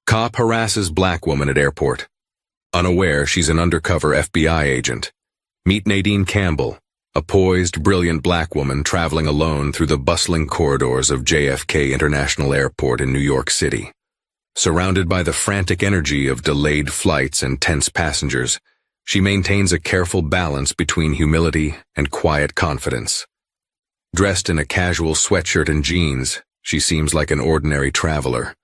Cop harasses black woman at airport. Unaware she's an undercover FBI agent. Meet Nadine Campbell, a poised, brilliant black woman traveling alone through the bustling corridors of JFK International Airport in New York City. Surrounded by the frantic energy of delayed flights and tense passengers, she maintains a careful balance between humility and quiet confidence. Dressed in a casual sweatshirt and jeans, she seems like an ordinary traveler.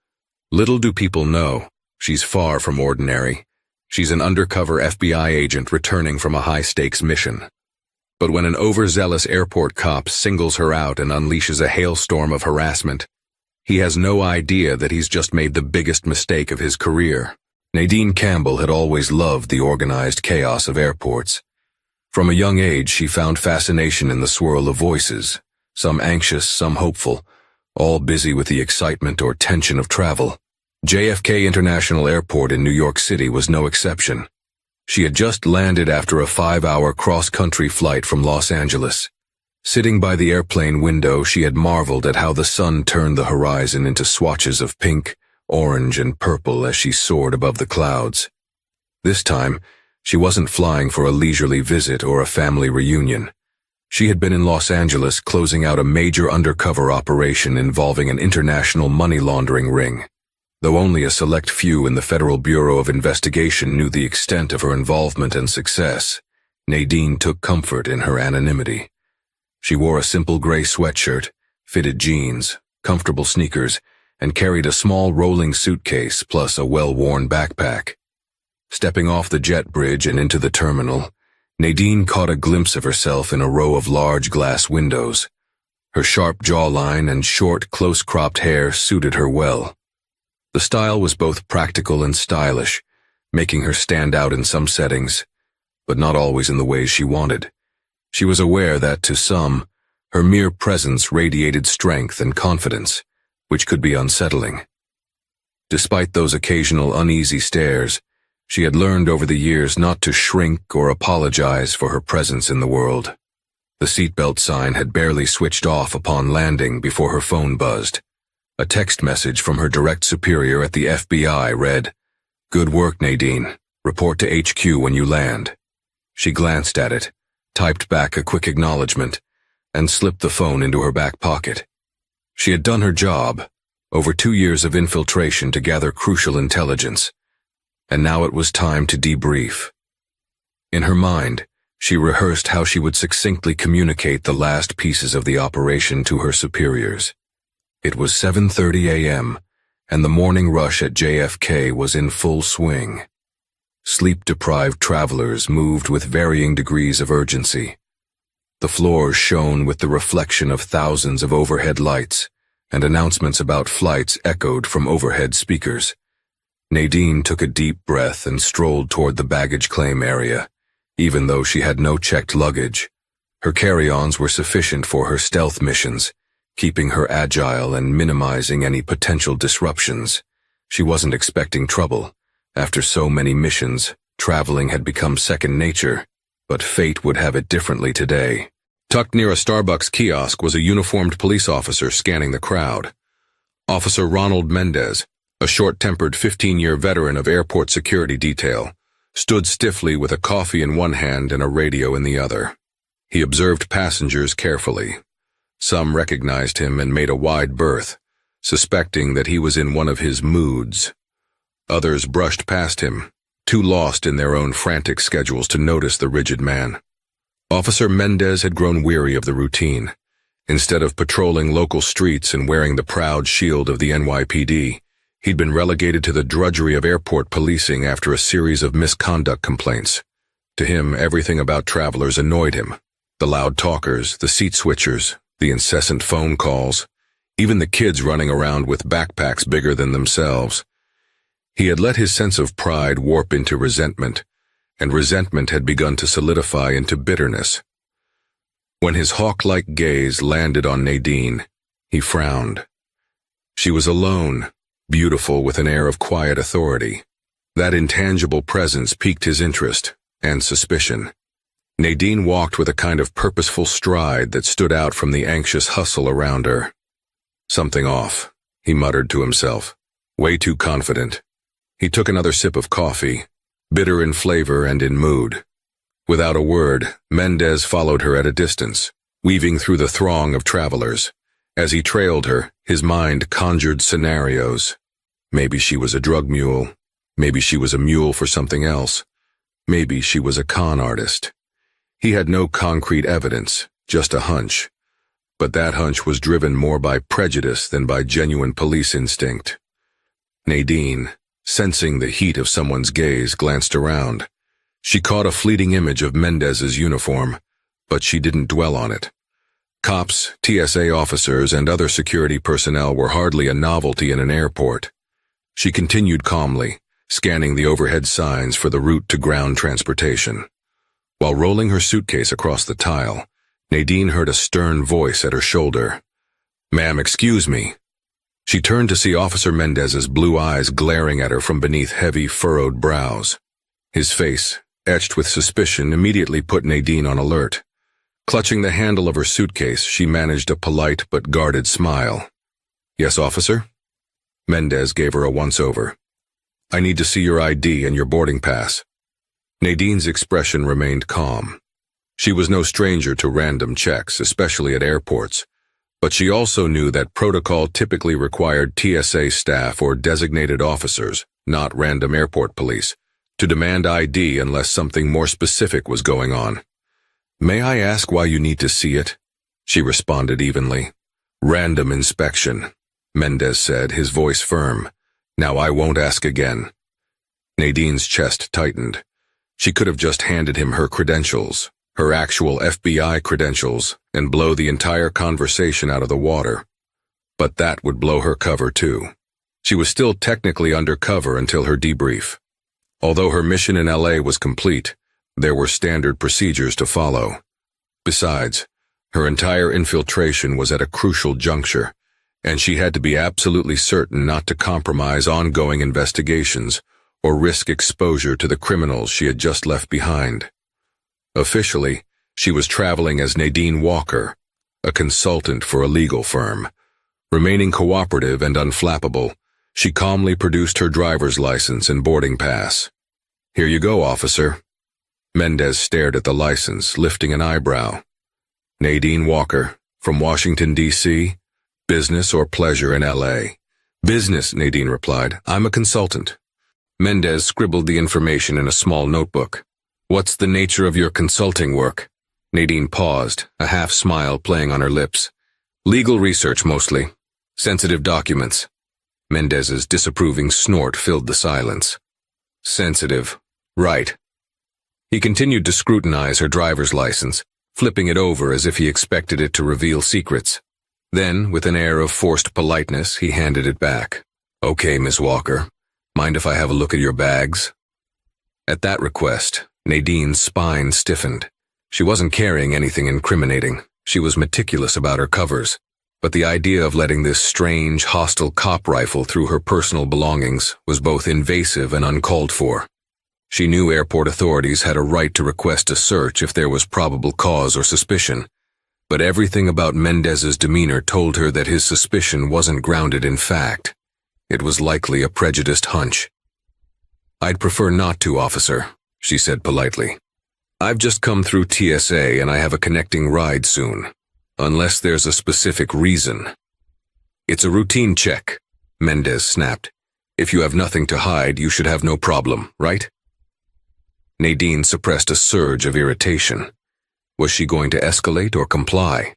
Little do people know, she's far from ordinary. She's an undercover FBI agent returning from a high-stakes mission. But when an overzealous airport cop singles her out and unleashes a hailstorm of harassment, he has no idea that he's just made the biggest mistake of his career. Nadine Campbell had always loved the organized chaos of airports. From a young age, she found fascination in the swirl of voices, some anxious, some hopeful, all busy with the excitement or tension of travel. JFK International Airport in New York City was no exception. She had just landed after a 5-hour cross-country flight from Los Angeles. Sitting by the airplane window, she had marveled at how the sun turned the horizon into swatches of pink, orange, and purple as she soared above the clouds. This time, she wasn't flying for a leisurely visit or a family reunion. She had been in Los Angeles closing out a major undercover operation involving an international money laundering ring. Though only a select few in the Federal Bureau of Investigation knew the extent of her involvement and success, Nadine took comfort in her anonymity. She wore a simple gray sweatshirt, fitted jeans, comfortable sneakers, and carried a small rolling suitcase plus a well-worn backpack. Stepping off the jet bridge and into the terminal, Nadine caught a glimpse of herself in a row of large glass windows. Her sharp jawline and short, close-cropped hair suited her well. The style was both practical and stylish, making her stand out in some settings, but not always in the ways she wanted. She was aware that, to some, her mere presence radiated strength and confidence, which could be unsettling. Despite those occasional uneasy stares, she had learned over the years not to shrink or apologize for her presence in the world. The seatbelt sign had barely switched off upon landing before her phone buzzed. A text message from her direct superior at the FBI read, "Good work, Nadine. Report to HQ when you land." She glanced at it, typed back a quick acknowledgement, and slipped the phone into her back pocket. She had done her job, over 2 years of infiltration to gather crucial intelligence, and now it was time to debrief. In her mind, she rehearsed how she would succinctly communicate the last pieces of the operation to her superiors. It was 7:30 a.m., and the morning rush at JFK was in full swing. Sleep-deprived travelers moved with varying degrees of urgency. The floors shone with the reflection of thousands of overhead lights, and announcements about flights echoed from overhead speakers. Nadine took a deep breath and strolled toward the baggage claim area, even though she had no checked luggage. Her carry-ons were sufficient for her stealth missions, keeping her agile and minimizing any potential disruptions. She wasn't expecting trouble. After so many missions, traveling had become second nature, but fate would have it differently today. Tucked near a Starbucks kiosk was a uniformed police officer scanning the crowd. Officer Ronald Mendez, a short-tempered 15-year veteran of airport security detail, stood stiffly with a coffee in one hand and a radio in the other. He observed passengers carefully. Some recognized him and made a wide berth, suspecting that he was in one of his moods. Others brushed past him, too lost in their own frantic schedules to notice the rigid man. Officer Mendez had grown weary of the routine. Instead of patrolling local streets and wearing the proud shield of the NYPD, he'd been relegated to the drudgery of airport policing after a series of misconduct complaints. To him, everything about travelers annoyed him. The loud talkers, the seat switchers, the incessant phone calls, even the kids running around with backpacks bigger than themselves. He had let his sense of pride warp into resentment, and resentment had begun to solidify into bitterness. When his hawk-like gaze landed on Nadine, he frowned. She was alone, beautiful with an air of quiet authority. That intangible presence piqued his interest and suspicion. Nadine walked with a kind of purposeful stride that stood out from the anxious hustle around her. Something off, he muttered to himself. Way too confident, He took another sip of coffee, bitter in flavor and in mood. Without a word, Mendez followed her at a distance, weaving through the throng of travelers. As he trailed her, his mind conjured scenarios. Maybe she was a drug mule. Maybe she was a mule for something else. Maybe she was a con artist. He had no concrete evidence, just a hunch. But that hunch was driven more by prejudice than by genuine police instinct. Nadine, sensing the heat of someone's gaze, glanced around. She caught a fleeting image of Mendez's uniform, but she didn't dwell on it. Cops, TSA officers, and other security personnel were hardly a novelty in an airport. She continued calmly, scanning the overhead signs for the route to ground transportation. While rolling her suitcase across the tile, Nadine heard a stern voice at her shoulder. "Ma'am, excuse me." She turned to see Officer Mendez's blue eyes glaring at her from beneath heavy, furrowed brows. His face, etched with suspicion, immediately put Nadine on alert. Clutching the handle of her suitcase, she managed a polite but guarded smile. "Yes, officer?" Mendez gave her a once-over. "I need to see your ID and your boarding pass." Nadine's expression remained calm. She was no stranger to random checks, especially at airports, but she also knew that protocol typically required TSA staff or designated officers, not random airport police, to demand ID unless something more specific was going on. "May I ask why you need to see it?" She responded evenly. "Random inspection," Mendez said, his voice firm. "Now I won't ask again." Nadine's chest tightened. She could have just handed him her credentials, her actual FBI credentials, and blow the entire conversation out of the water. But that would blow her cover too. She was still technically undercover until her debrief. Although her mission in LA was complete, there were standard procedures to follow. Besides, her entire infiltration was at a crucial juncture, and she had to be absolutely certain not to compromise ongoing investigations or risk exposure to the criminals she had just left behind. Officially, she was traveling as Nadine Walker, a consultant for a legal firm. Remaining cooperative and unflappable, she calmly produced her driver's license and boarding pass. "Here you go, officer." Mendez stared at the license, lifting an eyebrow. "Nadine Walker, from Washington, D.C., business or pleasure in L.A.? "Business," Nadine replied. "I'm a consultant." Mendez scribbled the information in a small notebook. "What's the nature of your consulting work?" Nadine paused, a half-smile playing on her lips. "Legal research, mostly. Sensitive documents." Mendez's disapproving snort filled the silence. "Sensitive. Right." He continued to scrutinize her driver's license, flipping it over as if he expected it to reveal secrets. Then, with an air of forced politeness, he handed it back. "Okay, Miss Walker. Mind if I have a look at your bags?" At that request, Nadine's spine stiffened. She wasn't carrying anything incriminating. She was meticulous about her covers. But the idea of letting this strange, hostile cop rifle through her personal belongings was both invasive and uncalled for. She knew airport authorities had a right to request a search if there was probable cause or suspicion, but everything about Mendez's demeanor told her that his suspicion wasn't grounded in fact. It was likely a prejudiced hunch. "I'd prefer not to, officer," she said politely. "I've just come through TSA and I have a connecting ride soon, unless there's a specific reason." "It's a routine check," Mendez snapped. "If you have nothing to hide, you should have no problem, right?" Nadine suppressed a surge of irritation. Was she going to escalate or comply?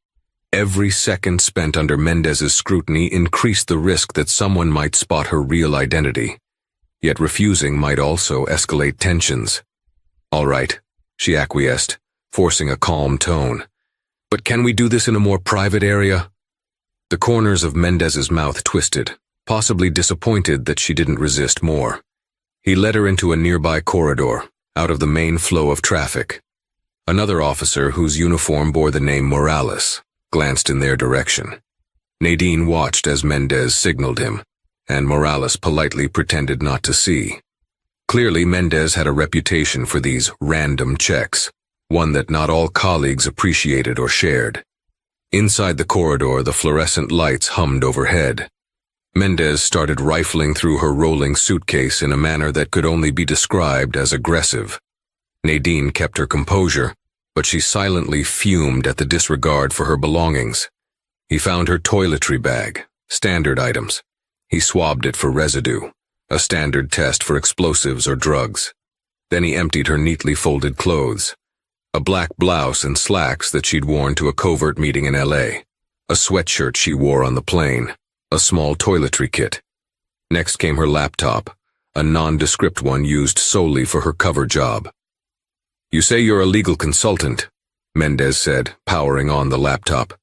Every second spent under Mendez's scrutiny increased the risk that someone might spot her real identity. Yet refusing might also escalate tensions. "All right," she acquiesced, forcing a calm tone. "But can we do this in a more private area?" The corners of Mendez's mouth twisted, possibly disappointed that she didn't resist more. He led her into a nearby corridor, out of the main flow of traffic. Another officer whose uniform bore the name Morales glanced in their direction. Nadine watched as Mendez signaled him, and Morales politely pretended not to see. Clearly, Mendez had a reputation for these random checks, one that not all colleagues appreciated or shared. Inside the corridor, the fluorescent lights hummed overhead. Mendez started rifling through her rolling suitcase in a manner that could only be described as aggressive. Nadine kept her composure, but she silently fumed at the disregard for her belongings. He found her toiletry bag, standard items. He swabbed it for residue, a standard test for explosives or drugs. Then he emptied her neatly folded clothes, a black blouse and slacks that she'd worn to a covert meeting in LA, a sweatshirt she wore on the plane, a small toiletry kit. Next came her laptop, a nondescript one used solely for her cover job. "You say you're a legal consultant," Mendez said, powering on the laptop.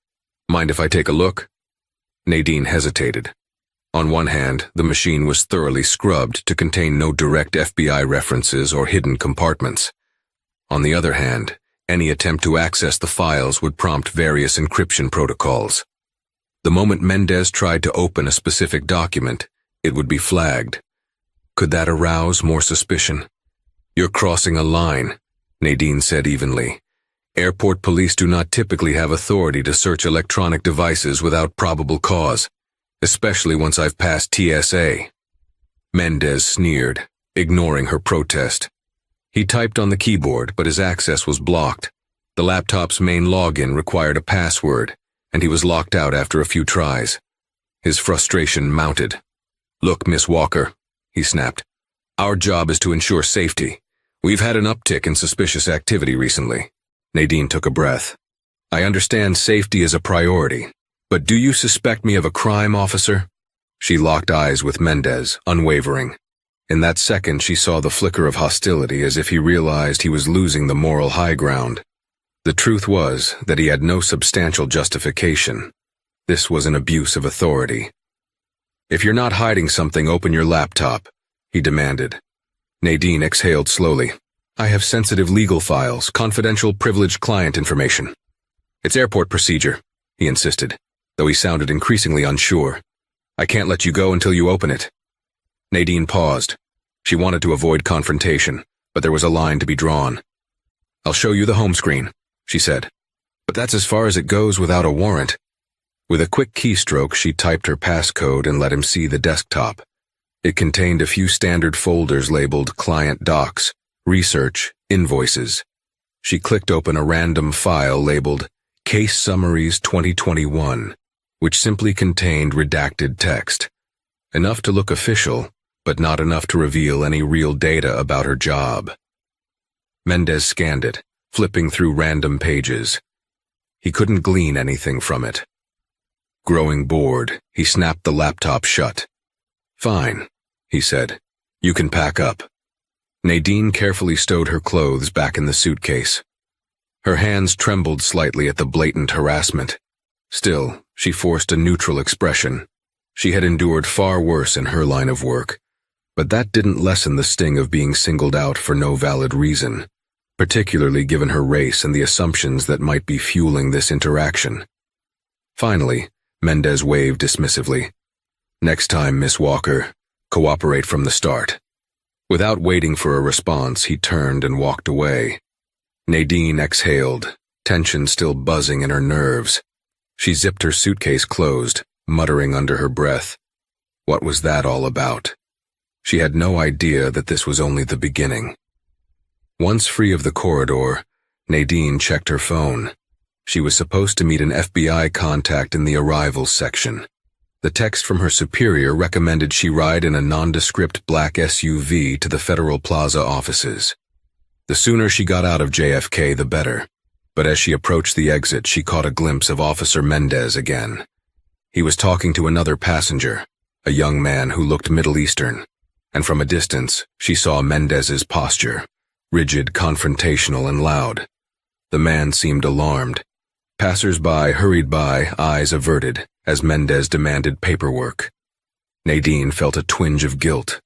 "Mind if I take a look?" Nadine hesitated. On one hand, the machine was thoroughly scrubbed to contain no direct FBI references or hidden compartments. On the other hand, any attempt to access the files would prompt various encryption protocols. The moment Mendez tried to open a specific document, it would be flagged. Could that arouse more suspicion? "You're crossing a line," Nadine said evenly. "Airport police do not typically have authority to search electronic devices without probable cause, especially once I've passed TSA. Mendez sneered, ignoring her protest. He typed on the keyboard, but his access was blocked. The laptop's main login required a password, and he was locked out after a few tries. His frustration mounted. "Look, Miss Walker," he snapped. "Our job is to ensure safety. We've had an uptick in suspicious activity recently." Nadine took a breath. "I understand safety is a priority, but do you suspect me of a crime, officer?" She locked eyes with Mendez, unwavering. In that second, she saw the flicker of hostility as if he realized he was losing the moral high ground. The truth was that he had no substantial justification. This was an abuse of authority. "If you're not hiding something, open your laptop," he demanded. Nadine exhaled slowly. "I have sensitive legal files, confidential privileged client information." "It's airport procedure," he insisted, though he sounded increasingly unsure. "I can't let you go until you open it." Nadine paused. She wanted to avoid confrontation, but there was a line to be drawn. "I'll show you the home screen," she said. "But that's as far as it goes without a warrant." With a quick keystroke, she typed her passcode and let him see the desktop. It contained a few standard folders labeled Client Docs, Research, Invoices. She clicked open a random file labeled Case Summaries 2021, which simply contained redacted text. Enough to look official, but not enough to reveal any real data about her job. Mendez scanned it, flipping through random pages. He couldn't glean anything from it. Growing bored, he snapped the laptop shut. "Fine," he said. "You can pack up." Nadine carefully stowed her clothes back in the suitcase. Her hands trembled slightly at the blatant harassment. Still, she forced a neutral expression. She had endured far worse in her line of work, but that didn't lessen the sting of being singled out for no valid reason, particularly given her race and the assumptions that might be fueling this interaction. Finally, Mendez waved dismissively. "Next time, Miss Walker, cooperate from the start." Without waiting for a response, he turned and walked away. Nadine exhaled, tension still buzzing in her nerves. She zipped her suitcase closed, muttering under her breath. What was that all about? She had no idea that this was only the beginning. Once free of the corridor, Nadine checked her phone. She was supposed to meet an FBI contact in the arrivals section. The text from her superior recommended she ride in a nondescript black SUV to the Federal Plaza offices. The sooner she got out of JFK, the better. But as she approached the exit, she caught a glimpse of Officer Mendez again. He was talking to another passenger, a young man who looked Middle Eastern, and from a distance, she saw Mendez's posture, rigid, confrontational, and loud. The man seemed alarmed. Passers-by hurried by, eyes averted, as Mendez demanded paperwork. Nadine felt a twinge of guilt.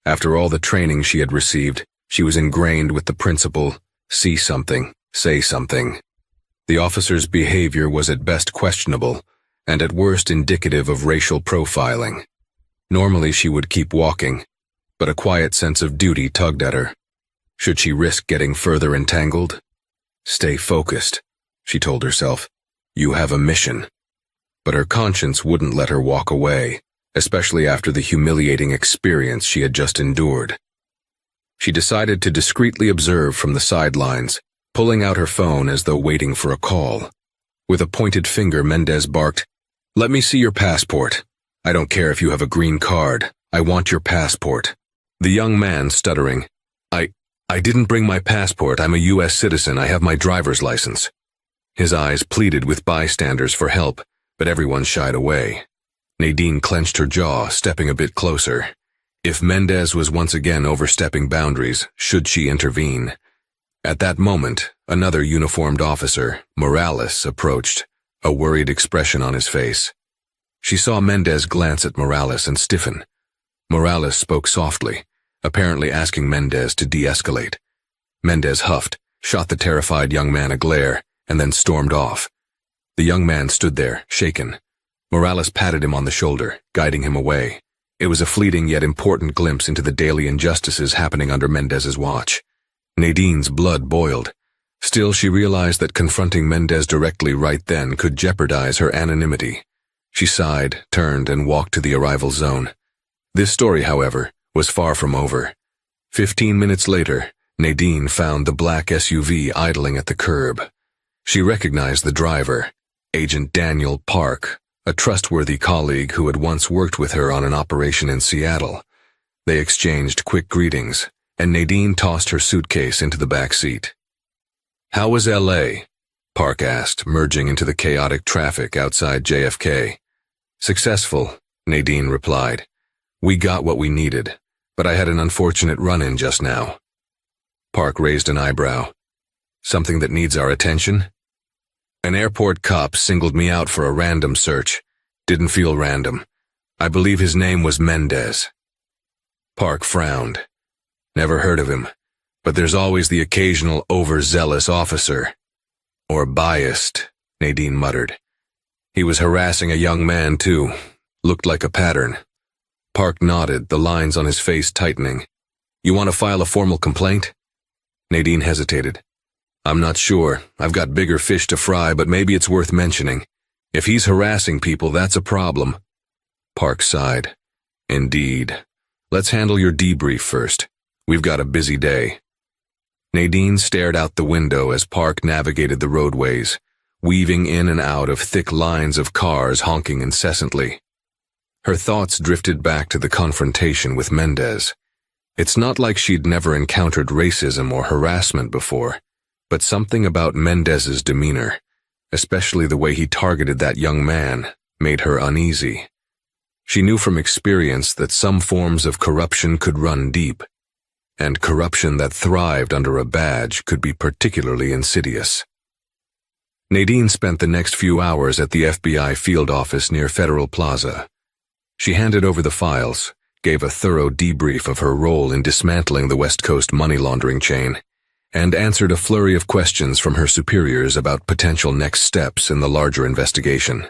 After all the training she had received, she was ingrained with the principle, see something, say something. The officer's behavior was at best questionable, and at worst indicative of racial profiling. Normally she would keep walking, but a quiet sense of duty tugged at her. Should she risk getting further entangled? Stay focused, she told herself. You have a mission. But her conscience wouldn't let her walk away, especially after the humiliating experience she had just endured. She decided to discreetly observe from the sidelines, pulling out her phone as though waiting for a call. With a pointed finger, Mendez barked, "Let me see your passport. I don't care if you have a green card. I want your passport." The young man, stuttering, I didn't bring my passport. I'm a U.S. citizen. I have my driver's license." His eyes pleaded with bystanders for help, but everyone shied away. Nadine clenched her jaw, stepping a bit closer. If Mendez was once again overstepping boundaries, should she intervene? At that moment, another uniformed officer, Morales, approached, a worried expression on his face. She saw Mendez glance at Morales and stiffen. Morales spoke softly, apparently asking Mendez to de-escalate. Mendez huffed, shot the terrified young man a glare, and then stormed off. The young man stood there, shaken. Morales patted him on the shoulder, guiding him away. It was a fleeting yet important glimpse into the daily injustices happening under Mendez's watch. Nadine's blood boiled. Still, she realized that confronting Mendez directly right then could jeopardize her anonymity. She sighed, turned, and walked to the arrival zone. This story, however, was far from over. 15 minutes later, Nadine found the black SUV idling at the curb. She recognized the driver, Agent Daniel Park, a trustworthy colleague who had once worked with her on an operation in Seattle. They exchanged quick greetings, and Nadine tossed her suitcase into the back seat. "How was L.A.?" Park asked, merging into the chaotic traffic outside JFK. "Successful," Nadine replied. "We got what we needed, but I had an unfortunate run-in just now." Park raised an eyebrow. "Something that needs our attention?" "An airport cop singled me out for a random search. Didn't feel random. I believe his name was Mendez." Park frowned. "Never heard of him, but there's always the occasional overzealous officer." "Or biased," Nadine muttered. "He was harassing a young man, too. Looked like a pattern." Park nodded, the lines on his face tightening. "You want to file a formal complaint?" Nadine hesitated. "I'm not sure. I've got bigger fish to fry, but maybe it's worth mentioning. If he's harassing people, that's a problem." Park sighed. "Indeed. Let's handle your debrief first. We've got a busy day." Nadine stared out the window as Park navigated the roadways, weaving in and out of thick lines of cars honking incessantly. Her thoughts drifted back to the confrontation with Mendez. It's not like she'd never encountered racism or harassment before, but something about Mendez's demeanor, especially the way he targeted that young man, made her uneasy. She knew from experience that some forms of corruption could run deep, and corruption that thrived under a badge could be particularly insidious. Nadine spent the next few hours at the FBI field office near Federal Plaza. She handed over the files, gave a thorough debrief of her role in dismantling the West Coast money laundering chain, and answered a flurry of questions from her superiors about potential next steps in the larger investigation.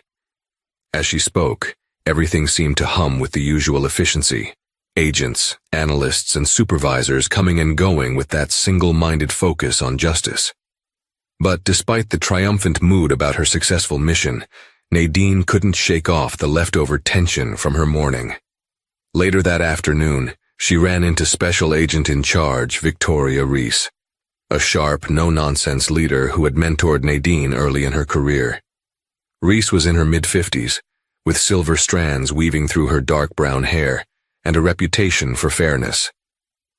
As she spoke, everything seemed to hum with the usual efficiency. Agents, analysts, and supervisors coming and going with that single-minded focus on justice. But despite the triumphant mood about her successful mission, Nadine couldn't shake off the leftover tension from her morning. Later that afternoon, she ran into Special Agent in Charge, Victoria Reese, a sharp, no-nonsense leader who had mentored Nadine early in her career. Reese was in her mid-50s, with silver strands weaving through her dark brown hair, and a reputation for fairness.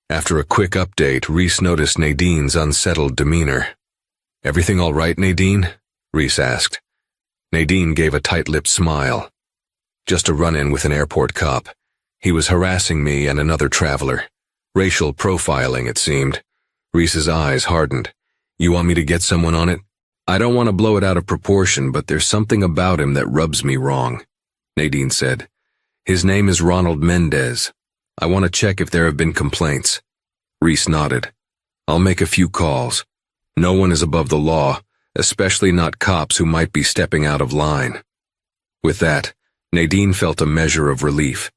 After a quick update, Reese noticed Nadine's unsettled demeanor. "Everything all right, Nadine?" Reese asked. Nadine gave a tight-lipped smile. "Just a run-in with an airport cop. He was harassing me and another traveler. Racial profiling, it seemed." Reese's eyes hardened. "You want me to get someone on it?" "I don't want to blow it out of proportion, but there's something about him that rubs me wrong," Nadine said. "His name is Ronald Mendez. I want to check if there have been complaints." Reese nodded. "I'll make a few calls. No one is above the law, especially not cops who might be stepping out of line." With that, Nadine felt a measure of relief.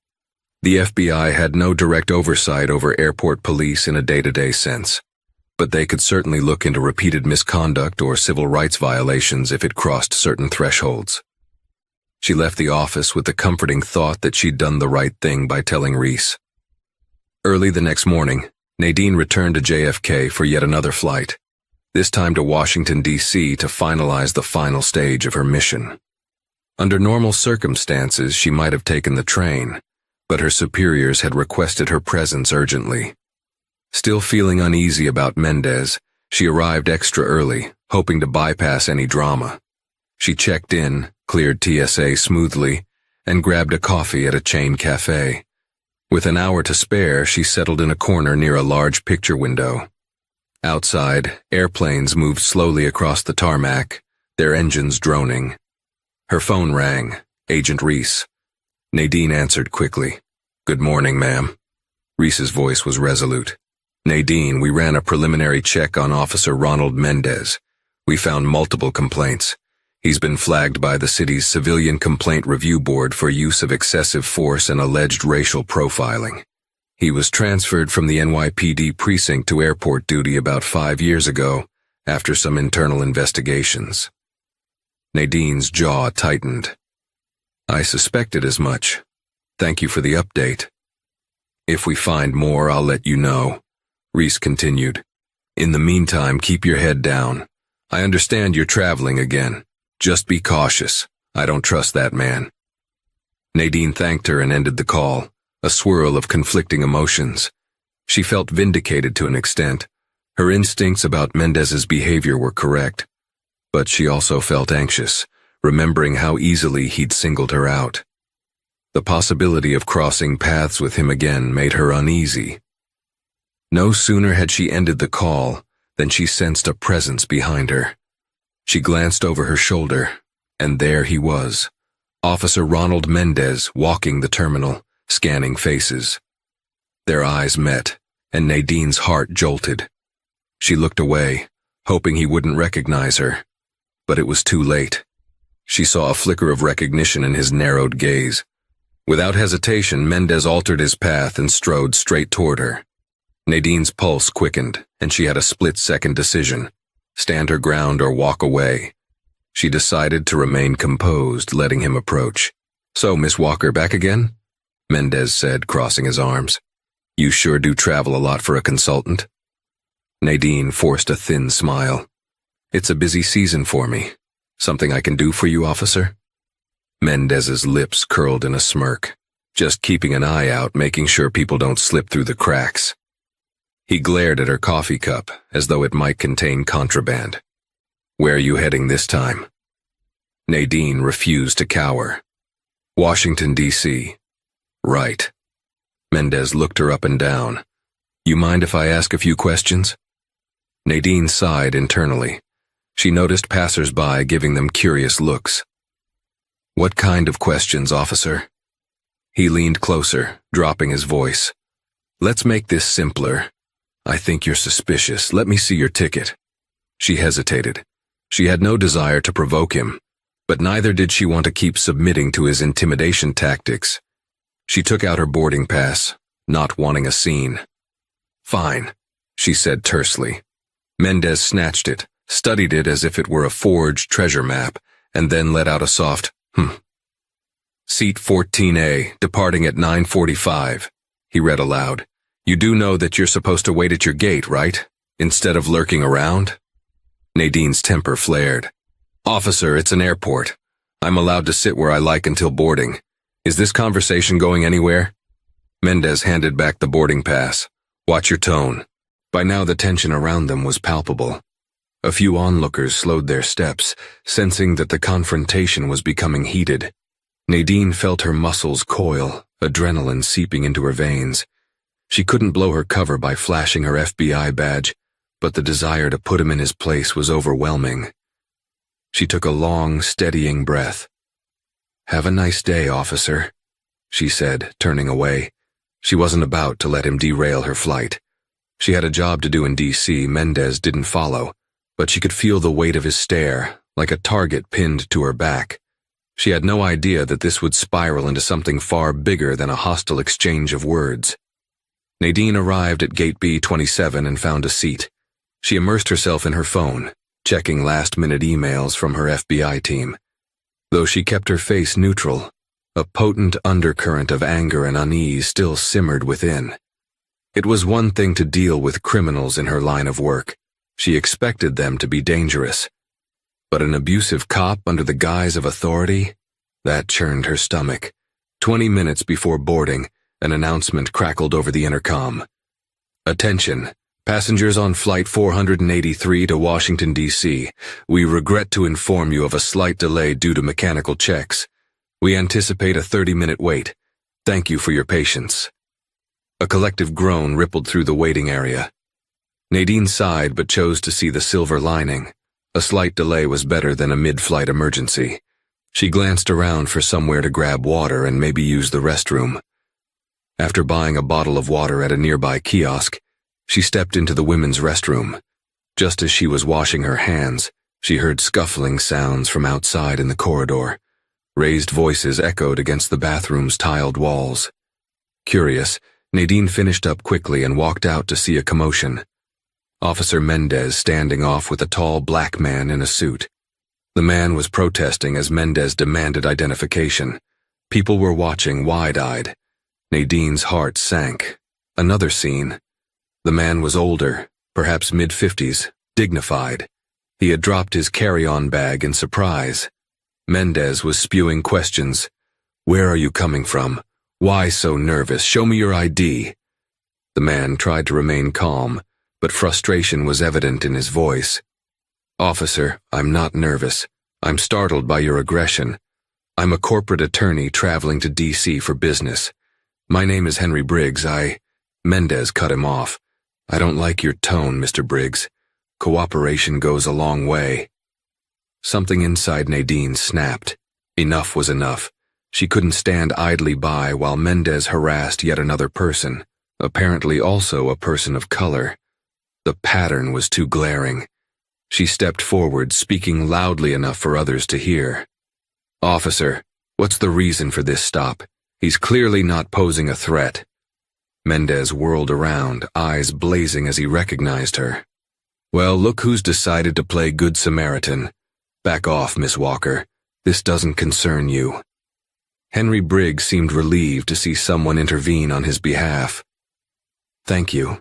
The FBI had no direct oversight over airport police in a day-to-day sense, but they could certainly look into repeated misconduct or civil rights violations if it crossed certain thresholds. She left the office with the comforting thought that she'd done the right thing by telling Reese. Early the next morning, Nadine returned to JFK for yet another flight, this time to Washington, D.C. to finalize the final stage of her mission. Under normal circumstances, she might have taken the train, but her superiors had requested her presence urgently. Still feeling uneasy about Mendez, she arrived extra early, hoping to bypass any drama. She checked in, cleared TSA smoothly, and grabbed a coffee at a chain cafe. With an hour to spare, she settled in a corner near a large picture window. Outside, airplanes moved slowly across the tarmac, their engines droning. Her phone rang. Agent Reese. Nadine answered quickly. "Good morning, ma'am." Reese's voice was resolute. "Nadine, we ran a preliminary check on Officer Ronald Mendez. We found multiple complaints. He's been flagged by the city's Civilian Complaint Review Board for use of excessive force and alleged racial profiling. He was transferred from the NYPD precinct to airport duty about 5 years ago, after some internal investigations." Nadine's jaw tightened. "I suspected as much. Thank you for the update. If we find more, I'll let you know," Reese continued. "In the meantime, keep your head down. I understand you're traveling again. Just be cautious. I don't trust that man." Nadine thanked her and ended the call, a swirl of conflicting emotions. She felt vindicated to an extent. Her instincts about Mendez's behavior were correct. But she also felt anxious, remembering how easily he'd singled her out. The possibility of crossing paths with him again made her uneasy. No sooner had she ended the call than she sensed a presence behind her. She glanced over her shoulder, and there he was, Officer Ronald Mendez, walking the terminal, scanning faces. Their eyes met, and Nadine's heart jolted. She looked away, hoping he wouldn't recognize her. But it was too late. She saw a flicker of recognition in his narrowed gaze. Without hesitation, Mendez altered his path and strode straight toward her. Nadine's pulse quickened, and she had a split-second decision: stand her ground or walk away. She decided to remain composed, letting him approach. "So, Miss Walker, back again?" Mendez said, crossing his arms. "You sure do travel a lot for a consultant." Nadine forced a thin smile. "It's a busy season for me. Something I can do for you, officer?" Mendez's lips curled in a smirk, just keeping an eye out, making sure people don't slip through the cracks. He glared at her coffee cup, as though it might contain contraband. "Where are you heading this time?" Nadine refused to cower. "Washington, D.C. "Right." Mendez looked her up and down. "You mind if I ask a few questions?" Nadine sighed internally. She noticed passers-by giving them curious looks. "What kind of questions, officer?" He leaned closer, dropping his voice. "Let's make this simpler. I think you're suspicious. Let me see your ticket." She hesitated. She had no desire to provoke him, but neither did she want to keep submitting to his intimidation tactics. She took out her boarding pass, not wanting a scene. "Fine," she said tersely. Mendez snatched it, studied it as if it were a forged treasure map, and then let out a soft, "Seat 14A, departing at 9:45, he read aloud. "You do know that you're supposed to wait at your gate, right? Instead of lurking around?" Nadine's temper flared. "Officer, it's an airport. I'm allowed to sit where I like until boarding. Is this conversation going anywhere?" Mendez handed back the boarding pass. "Watch your tone." By now the tension around them was palpable. A few onlookers slowed their steps, sensing that the confrontation was becoming heated. Nadine felt her muscles coil, adrenaline seeping into her veins. She couldn't blow her cover by flashing her FBI badge, but the desire to put him in his place was overwhelming. She took a long, steadying breath. "Have a nice day, officer," she said, turning away. She wasn't about to let him derail her flight. She had a job to do in D.C. Mendez didn't follow, but she could feel the weight of his stare, like a target pinned to her back. She had no idea that this would spiral into something far bigger than a hostile exchange of words. Nadine arrived at Gate B27 and found a seat. She immersed herself in her phone, checking last-minute emails from her FBI team. Though she kept her face neutral, a potent undercurrent of anger and unease still simmered within. It was one thing to deal with criminals in her line of work. She expected them to be dangerous. But an abusive cop under the guise of authority? That churned her stomach. 20 minutes before boarding, an announcement crackled over the intercom. Attention, passengers on Flight 483 to Washington, D.C. We regret to inform you of a slight delay due to mechanical checks. We anticipate a 30-minute wait. Thank you for your patience. A collective groan rippled through the waiting area. Nadine sighed but chose to see the silver lining. A slight delay was better than a mid-flight emergency. She glanced around for somewhere to grab water and maybe use the restroom. After buying a bottle of water at a nearby kiosk, she stepped into the women's restroom. Just as she was washing her hands, she heard scuffling sounds from outside in the corridor. Raised voices echoed against the bathroom's tiled walls. Curious, Nadine finished up quickly and walked out to see a commotion. Officer Mendez standing off with a tall black man in a suit. The man was protesting as Mendez demanded identification. People were watching wide-eyed. Nadine's heart sank. Another scene. The man was older, perhaps mid-50s, dignified. He had dropped his carry-on bag in surprise. Mendez was spewing questions. Where are you coming from? Why so nervous? Show me your ID. The man tried to remain calm, but frustration was evident in his voice. Officer, I'm not nervous. I'm startled by your aggression. I'm a corporate attorney traveling to D.C. for business. My name is Henry Briggs. Mendez cut him off. I don't like your tone, Mr. Briggs. Cooperation goes a long way. Something inside Nadine snapped. Enough was enough. She couldn't stand idly by while Mendez harassed yet another person, apparently also a person of color. The pattern was too glaring. She stepped forward, speaking loudly enough for others to hear. Officer, what's the reason for this stop? He's clearly not posing a threat. Mendez whirled around, eyes blazing as he recognized her. Well, look who's decided to play Good Samaritan. Back off, Miss Walker. This doesn't concern you. Henry Briggs seemed relieved to see someone intervene on his behalf. Thank you,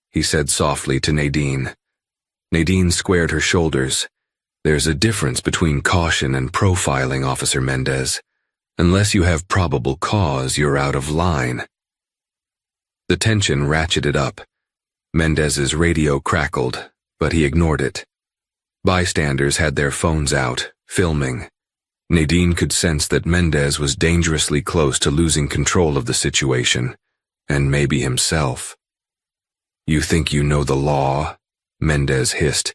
he said softly to Nadine. Nadine squared her shoulders. There's a difference between caution and profiling, Officer Mendez. Unless you have probable cause, you're out of line. The tension ratcheted up. Mendez's radio crackled, but he ignored it. Bystanders had their phones out, filming. Nadine could sense that Mendez was dangerously close to losing control of the situation, and maybe himself. You think you know the law? Mendez hissed.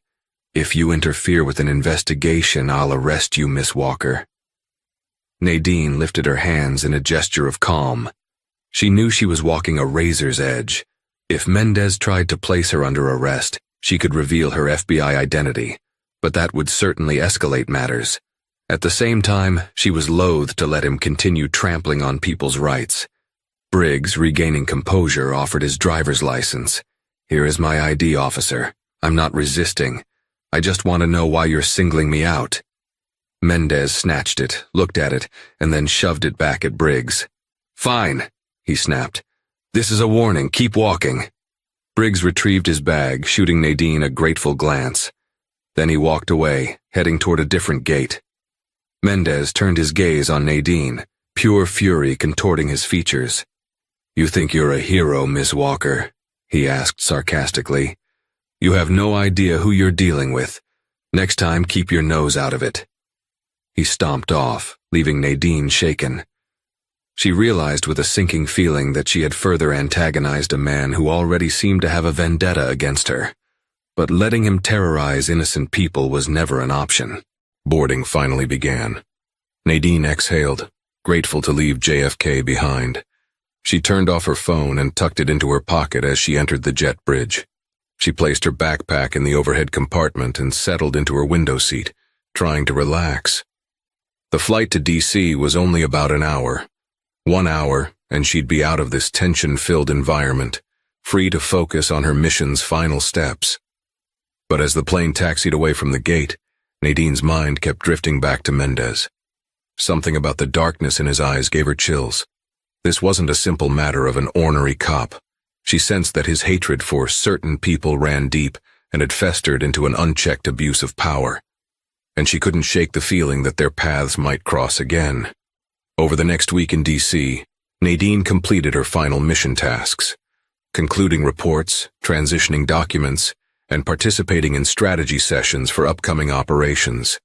If you interfere with an investigation, I'll arrest you, Miss Walker. Nadine lifted her hands in a gesture of calm. She knew she was walking a razor's edge. If Mendez tried to place her under arrest, she could reveal her FBI identity, but that would certainly escalate matters. At the same time, she was loath to let him continue trampling on people's rights. Briggs, regaining composure, offered his driver's license. Here is my ID, officer. I'm not resisting. I just want to know why you're singling me out. Mendez snatched it, looked at it, and then shoved it back at Briggs. Fine, he snapped. This is a warning. Keep walking. Briggs retrieved his bag, shooting Nadine a grateful glance. Then he walked away, heading toward a different gate. Mendez turned his gaze on Nadine, pure fury contorting his features. You think you're a hero, Miss Walker? He asked sarcastically. You have no idea who you're dealing with. Next time, keep your nose out of it. He stomped off, leaving Nadine shaken. She realized with a sinking feeling that she had further antagonized a man who already seemed to have a vendetta against her. But letting him terrorize innocent people was never an option. Boarding finally began. Nadine exhaled, grateful to leave JFK behind. She turned off her phone and tucked it into her pocket as she entered the jet bridge. She placed her backpack in the overhead compartment and settled into her window seat, trying to relax. The flight to D.C. was only about an hour. 1 hour, and she'd be out of this tension-filled environment, free to focus on her mission's final steps. But as the plane taxied away from the gate, Nadine's mind kept drifting back to Mendez. Something about the darkness in his eyes gave her chills. This wasn't a simple matter of an ornery cop. She sensed that his hatred for certain people ran deep and had festered into an unchecked abuse of power. And she couldn't shake the feeling that their paths might cross again. Over the next week in D.C., Nadine completed her final mission tasks, concluding reports, transitioning documents, and participating in strategy sessions for upcoming operations.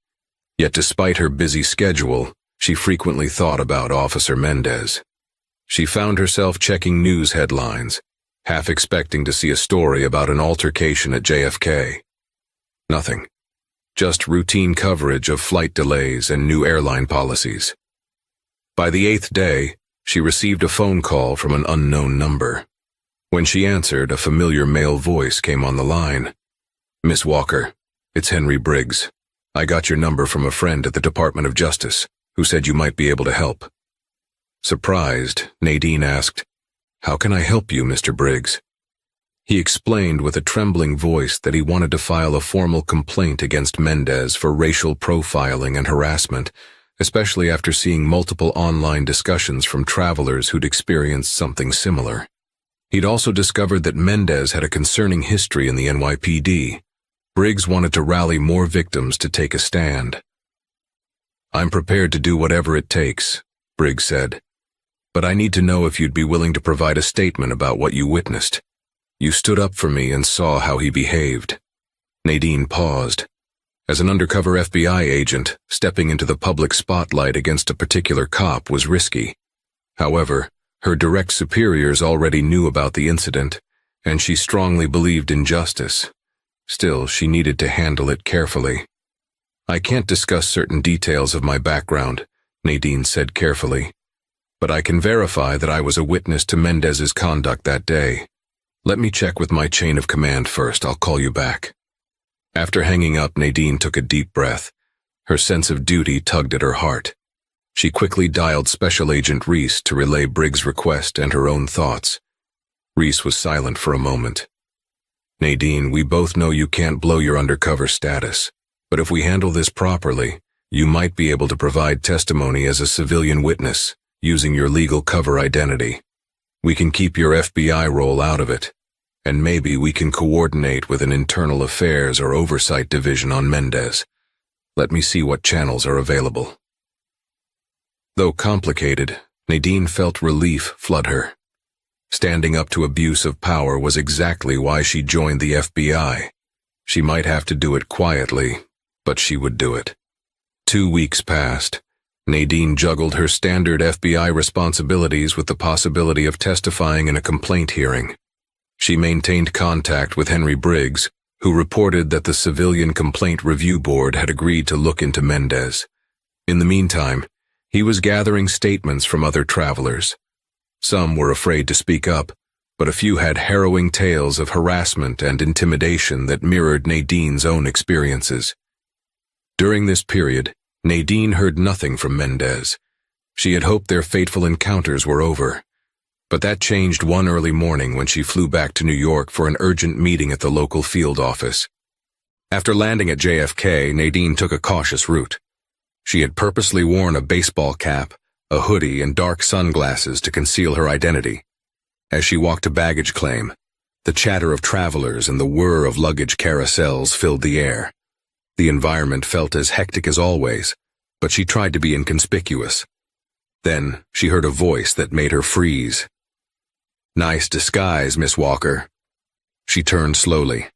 Yet despite her busy schedule, she frequently thought about Officer Mendez. She found herself checking news headlines, half expecting to see a story about an altercation at JFK. Nothing. Just routine coverage of flight delays and new airline policies. By the 8th day, she received a phone call from an unknown number. When she answered, a familiar male voice came on the line. "Miss Walker, it's Henry Briggs. I got your number from a friend at the Department of Justice, who said you might be able to help." Surprised, Nadine asked, "How can I help you, Mr. Briggs?" He explained with a trembling voice that he wanted to file a formal complaint against Mendez for racial profiling and harassment, especially after seeing multiple online discussions from travelers who'd experienced something similar. He'd also discovered that Mendez had a concerning history in the NYPD. Briggs wanted to rally more victims to take a stand. "I'm prepared to do whatever it takes," Briggs said. "But I need to know if you'd be willing to provide a statement about what you witnessed. You stood up for me and saw how he behaved." Nadine paused. As an undercover FBI agent, stepping into the public spotlight against a particular cop was risky. However, her direct superiors already knew about the incident, and she strongly believed in justice. Still, she needed to handle it carefully. "I can't discuss certain details of my background," Nadine said carefully. "But I can verify that I was a witness to Mendez's conduct that day. Let me check with my chain of command first. I'll call you back." After hanging up, Nadine took a deep breath. Her sense of duty tugged at her heart. She quickly dialed Special Agent Reese to relay Briggs' request and her own thoughts. Reese was silent for a moment. "Nadine, we both know you can't blow your undercover status, but if we handle this properly, you might be able to provide testimony as a civilian witness, using your legal cover identity. We can keep your FBI role out of it, and maybe we can coordinate with an internal affairs or oversight division on Mendez. Let me see what channels are available." Though complicated, Nadine felt relief flood her. Standing up to abuse of power was exactly why she joined the FBI. She might have to do it quietly, but she would do it. 2 weeks passed. Nadine juggled her standard FBI responsibilities with the possibility of testifying in a complaint hearing. She maintained contact with Henry Briggs, who reported that the Civilian Complaint Review Board had agreed to look into Mendez. In the meantime, he was gathering statements from other travelers. Some were afraid to speak up, but a few had harrowing tales of harassment and intimidation that mirrored Nadine's own experiences. During this period, Nadine heard nothing from Mendez. She had hoped their fateful encounters were over. But that changed one early morning when she flew back to New York for an urgent meeting at the local field office. After landing at JFK, Nadine took a cautious route. She had purposely worn a baseball cap, a hoodie, and dark sunglasses to conceal her identity. As she walked to baggage claim, the chatter of travelers and the whir of luggage carousels filled the air. The environment felt as hectic as always, but she tried to be inconspicuous. Then she heard a voice that made her freeze. "Nice disguise, Miss Walker." She turned slowly.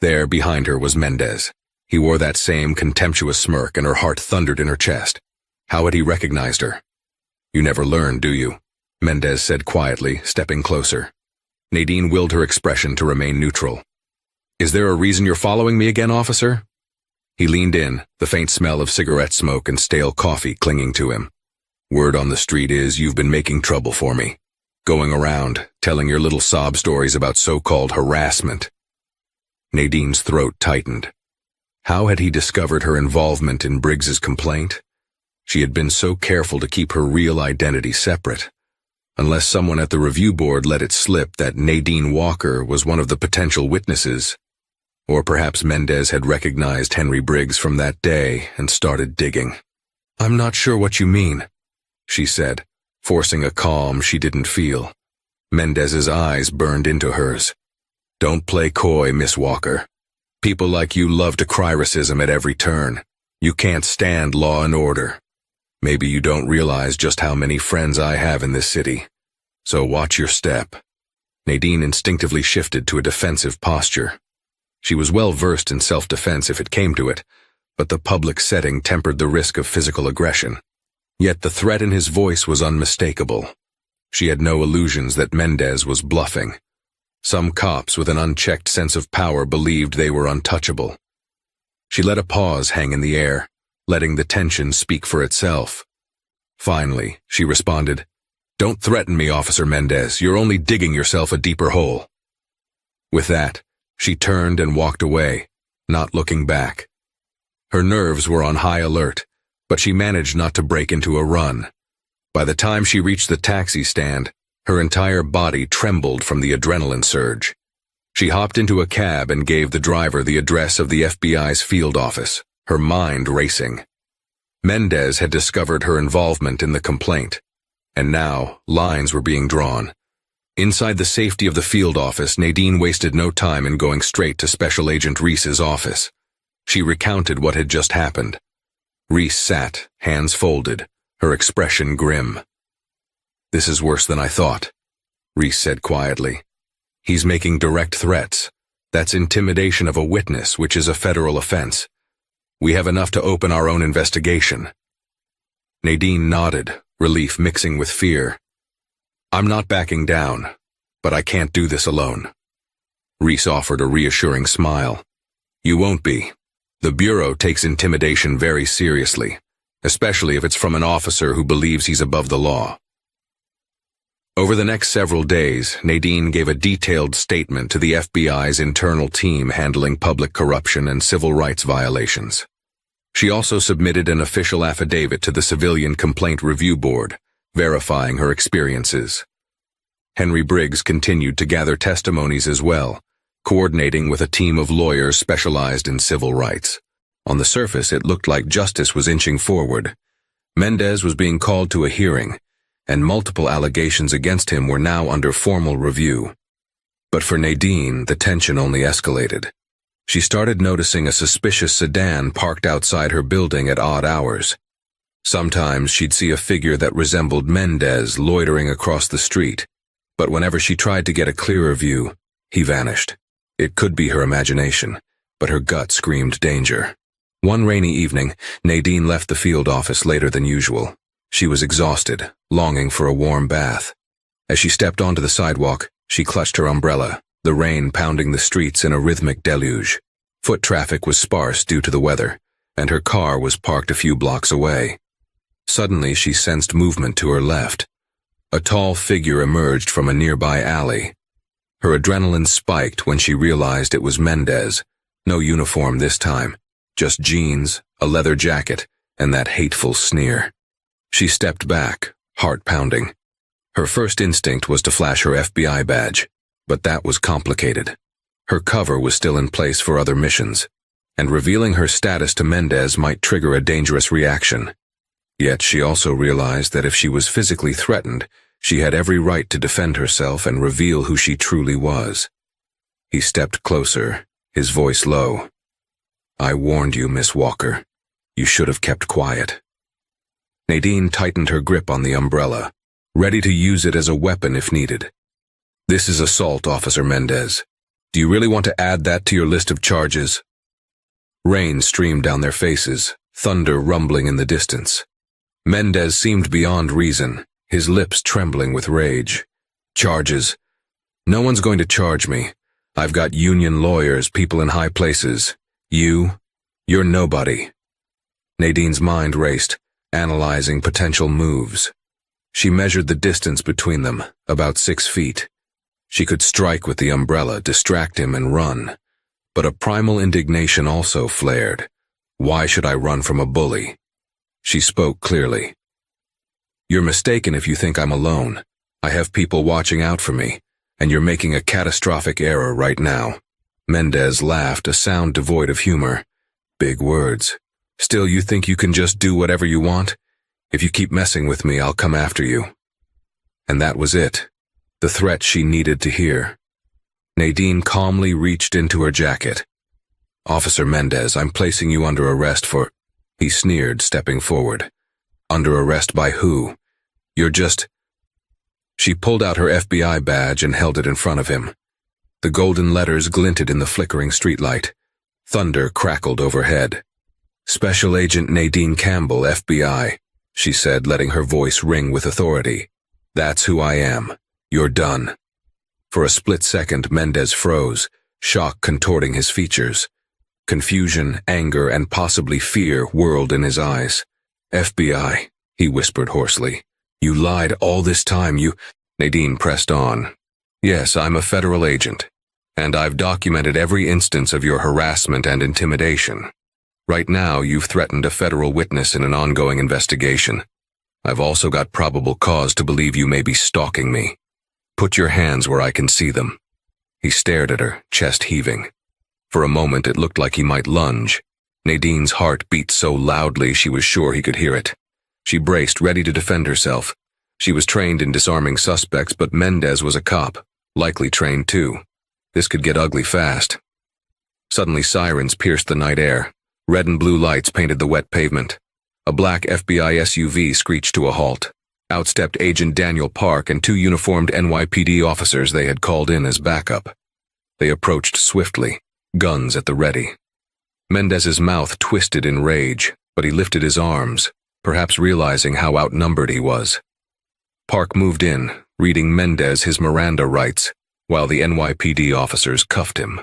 There, behind her, was Mendez. He wore that same contemptuous smirk, and her heart thundered in her chest. How had he recognized her? "You never learn, do you?" Mendez said quietly, stepping closer. Nadine willed her expression to remain neutral. "Is there a reason you're following me again, officer?" He leaned in, the faint smell of cigarette smoke and stale coffee clinging to him. "Word on the street is you've been making trouble for me. Going around, telling your little sob stories about so-called harassment." Nadine's throat tightened. How had he discovered her involvement in Briggs's complaint? She had been so careful to keep her real identity separate. Unless someone at the review board let it slip that Nadine Walker was one of the potential witnesses. Or perhaps Mendez had recognized Henry Briggs from that day and started digging. I'm not sure what you mean, she said, forcing a calm she didn't feel. Mendez's eyes burned into hers. Don't play coy, Miss Walker. People like you love to cry racism at every turn. You can't stand law and order. Maybe you don't realize just how many friends I have in this city. So watch your step. Nadine instinctively shifted to a defensive posture. She was well versed in self-defense if it came to it, but the public setting tempered the risk of physical aggression. Yet the threat in his voice was unmistakable. She had no illusions that Mendez was bluffing. Some cops with an unchecked sense of power believed they were untouchable. She let a pause hang in the air, letting the tension speak for itself. Finally, she responded, "Don't threaten me, Officer Mendez. You're only digging yourself a deeper hole." With that, she turned and walked away, not looking back. Her nerves were on high alert, but she managed not to break into a run. By the time she reached the taxi stand, her entire body trembled from the adrenaline surge. She hopped into a cab and gave the driver the address of the FBI's field office, her mind racing. Mendez had discovered her involvement in the complaint, and now lines were being drawn. Inside the safety of the field office, Nadine wasted no time in going straight to Special Agent Reese's office. She recounted what had just happened. Reese sat, hands folded, her expression grim. "This is worse than I thought," Reese said quietly. "He's making direct threats. That's intimidation of a witness, which is a federal offense. We have enough to open our own investigation." Nadine nodded, relief mixing with fear. "I'm not backing down, but I can't do this alone." Reese offered a reassuring smile. "You won't be. The Bureau takes intimidation very seriously, especially if it's from an officer who believes he's above the law." Over the next several days, Nadine gave a detailed statement to the FBI's internal team handling public corruption and civil rights violations. She also submitted an official affidavit to the Civilian Complaint Review Board, verifying her experiences. Henry Briggs continued to gather testimonies as well, coordinating with a team of lawyers specialized in civil rights. On the surface, it looked like justice was inching forward. Mendez was being called to a hearing, and multiple allegations against him were now under formal review. But for Nadine, the tension only escalated. She started noticing a suspicious sedan parked outside her building at odd hours. Sometimes she'd see a figure that resembled Mendez loitering across the street, but whenever she tried to get a clearer view, he vanished. It could be her imagination, but her gut screamed danger. One rainy evening, Nadine left the field office later than usual. She was exhausted, longing for a warm bath. As she stepped onto the sidewalk, she clutched her umbrella, the rain pounding the streets in a rhythmic deluge. Foot traffic was sparse due to the weather, and her car was parked a few blocks away. Suddenly, she sensed movement to her left. A tall figure emerged from a nearby alley. Her adrenaline spiked when she realized it was Mendez. No uniform this time, just jeans, a leather jacket, and that hateful sneer. She stepped back, heart pounding. Her first instinct was to flash her FBI badge, but that was complicated. Her cover was still in place for other missions, and revealing her status to Mendez might trigger a dangerous reaction. Yet she also realized that if she was physically threatened, she had every right to defend herself and reveal who she truly was. He stepped closer, his voice low. "I warned you, Miss Walker. You should have kept quiet." Nadine tightened her grip on the umbrella, ready to use it as a weapon if needed. "This is assault, Officer Mendez. Do you really want to add that to your list of charges?" Rain streamed down their faces, thunder rumbling in the distance. Mendez seemed beyond reason, his lips trembling with rage. "Charges? No one's going to charge me. I've got union lawyers, people in high places. You're nobody." Nadine's mind raced, analyzing potential moves. She measured the distance between them, about 6 feet. She could strike with the umbrella, distract him, and run. But a primal indignation also flared. Why should I run from a bully? She spoke clearly. "You're mistaken if you think I'm alone. I have people watching out for me, and you're making a catastrophic error right now." Mendez laughed, a sound devoid of humor. "Big words. Still, you think you can just do whatever you want? If you keep messing with me, I'll come after you." And that was it. The threat she needed to hear. Nadine calmly reached into her jacket. "Officer Mendez, I'm placing you under arrest for—" He sneered, stepping forward. "Under arrest by who? You're just—" She pulled out her FBI badge and held it in front of him. The golden letters glinted in the flickering streetlight. Thunder crackled overhead. "Special Agent Nadine Campbell, FBI," she said, letting her voice ring with authority. "That's who I am. You're done." For a split second, Mendez froze, shock contorting his features. Confusion, anger, and possibly fear whirled in his eyes. "FBI," he whispered hoarsely. "You lied all this time, you—" Nadine pressed on. "Yes, I'm a federal agent, and I've documented every instance of your harassment and intimidation. Right now, you've threatened a federal witness in an ongoing investigation. I've also got probable cause to believe you may be stalking me. Put your hands where I can see them." He stared at her, chest heaving. For a moment, it looked like he might lunge. Nadine's heart beat so loudly she was sure he could hear it. She braced, ready to defend herself. She was trained in disarming suspects, but Mendez was a cop, likely trained too. This could get ugly fast. Suddenly, sirens pierced the night air. Red and blue lights painted the wet pavement. A black FBI SUV screeched to a halt. Out stepped Agent Daniel Park and 2 uniformed NYPD officers they had called in as backup. They approached swiftly, guns at the ready. Mendez's mouth twisted in rage, but he lifted his arms, perhaps realizing how outnumbered he was. Park moved in, reading Mendez his Miranda rights, while the NYPD officers cuffed him.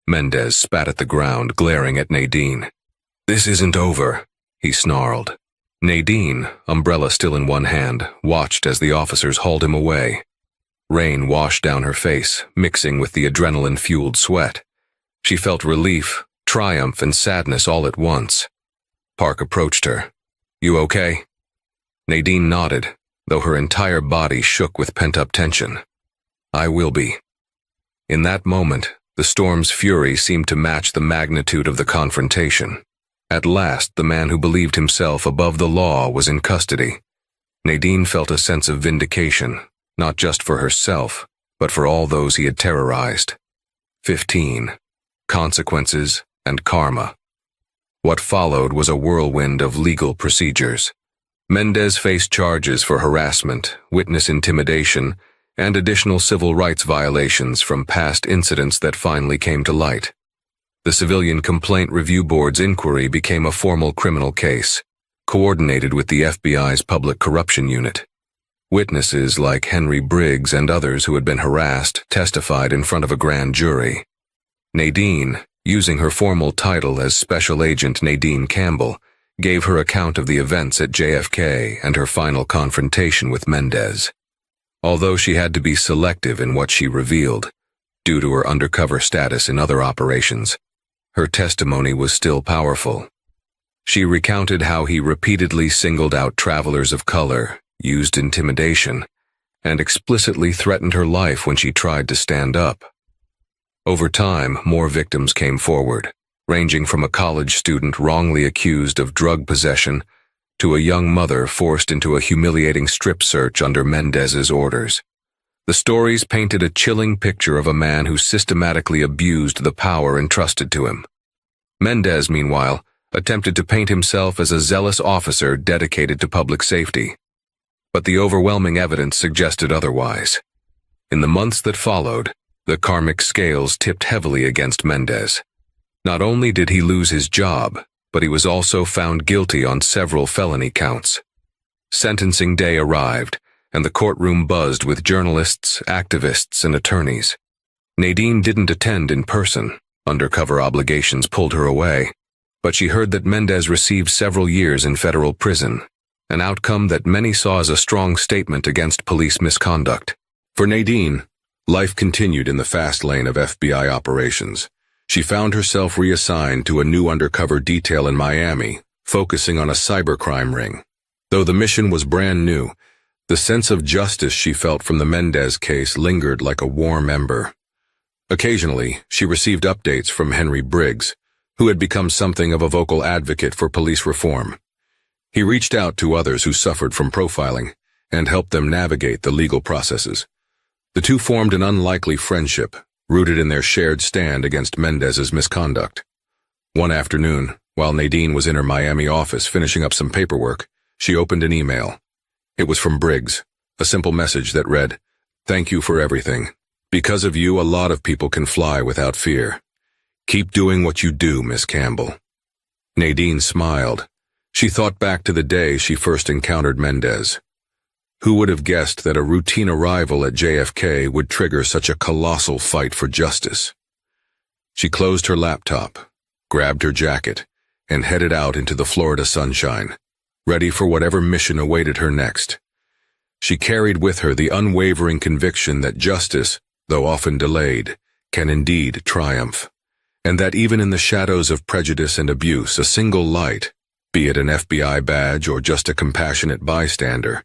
Mendez spat at the ground, glaring at Nadine. "This isn't over," he snarled. Nadine, umbrella still in one hand, watched as the officers hauled him away. Rain washed down her face, mixing with the adrenaline-fueled sweat. She felt relief, triumph, and sadness all at once. Park approached her. "You okay?" Nadine nodded, though her entire body shook with pent-up tension. "I will be." In that moment, the storm's fury seemed to match the magnitude of the confrontation. At last, the man who believed himself above the law was in custody. Nadine felt a sense of vindication, not just for herself, but for all those he had terrorized. 15. Consequences and karma. What followed was a whirlwind of legal procedures. Mendez faced charges for harassment, witness intimidation, and additional civil rights violations from past incidents that finally came to light. The Civilian Complaint Review Board's inquiry became a formal criminal case, coordinated with the FBI's Public Corruption Unit. Witnesses like Henry Briggs and others who had been harassed testified in front of a grand jury. Nadine, using her formal title as Special Agent Nadine Campbell, gave her account of the events at JFK and her final confrontation with Mendez. Although she had to be selective in what she revealed, due to her undercover status in other operations, her testimony was still powerful. She recounted how he repeatedly singled out travelers of color, used intimidation, and explicitly threatened her life when she tried to stand up. Over time, more victims came forward, ranging from a college student wrongly accused of drug possession to a young mother forced into a humiliating strip search under Mendez's orders. The stories painted a chilling picture of a man who systematically abused the power entrusted to him. Mendez, meanwhile, attempted to paint himself as a zealous officer dedicated to public safety. But the overwhelming evidence suggested otherwise. In the months that followed, the karmic scales tipped heavily against Mendez. Not only did he lose his job, but he was also found guilty on several felony counts. Sentencing day arrived, and the courtroom buzzed with journalists, activists, and attorneys. Nadine didn't attend in person. Undercover obligations pulled her away. But she heard that Mendez received several years in federal prison, an outcome that many saw as a strong statement against police misconduct. For Nadine, life continued in the fast lane of FBI operations. She found herself reassigned to a new undercover detail in Miami, focusing on a cybercrime ring. Though the mission was brand new, the sense of justice she felt from the Mendez case lingered like a warm ember. Occasionally, she received updates from Henry Briggs, who had become something of a vocal advocate for police reform. He reached out to others who suffered from profiling and helped them navigate the legal processes. The two formed an unlikely friendship, rooted in their shared stand against Mendez's misconduct. One afternoon, while Nadine was in her Miami office finishing up some paperwork, she opened an email. It was from Briggs, a simple message that read, "Thank you for everything. Because of you, a lot of people can fly without fear. Keep doing what you do, Miss Campbell." Nadine smiled. She thought back to the day she first encountered Mendez. Who would have guessed that a routine arrival at JFK would trigger such a colossal fight for justice? She closed her laptop, grabbed her jacket, and headed out into the Florida sunshine, ready for whatever mission awaited her next. She carried with her the unwavering conviction that justice, though often delayed, can indeed triumph, and that even in the shadows of prejudice and abuse, a single light, be it an FBI badge or just a compassionate bystander,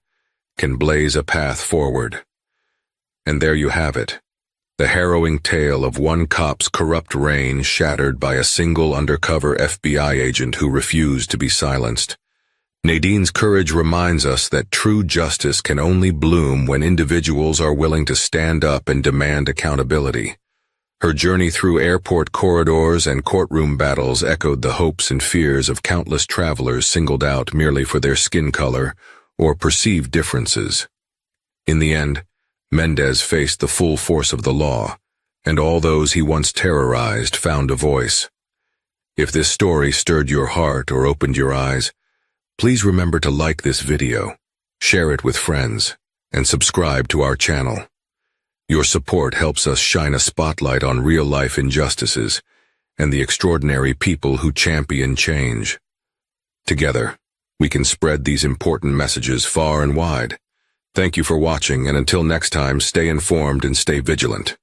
can blaze a path forward. And there you have it, the harrowing tale of one cop's corrupt reign shattered by a single undercover FBI agent who refused to be silenced. Nadine's courage reminds us that true justice can only bloom when individuals are willing to stand up and demand accountability. Her journey through airport corridors and courtroom battles echoed the hopes and fears of countless travelers singled out merely for their skin color or perceived differences. In the end, Mendez faced the full force of the law, and all those he once terrorized found a voice. If this story stirred your heart or opened your eyes, please remember to like this video, share it with friends, and subscribe to our channel. Your support helps us shine a spotlight on real-life injustices and the extraordinary people who champion change. Together, we can spread these important messages far and wide. Thank you for watching, and until next time, stay informed and stay vigilant.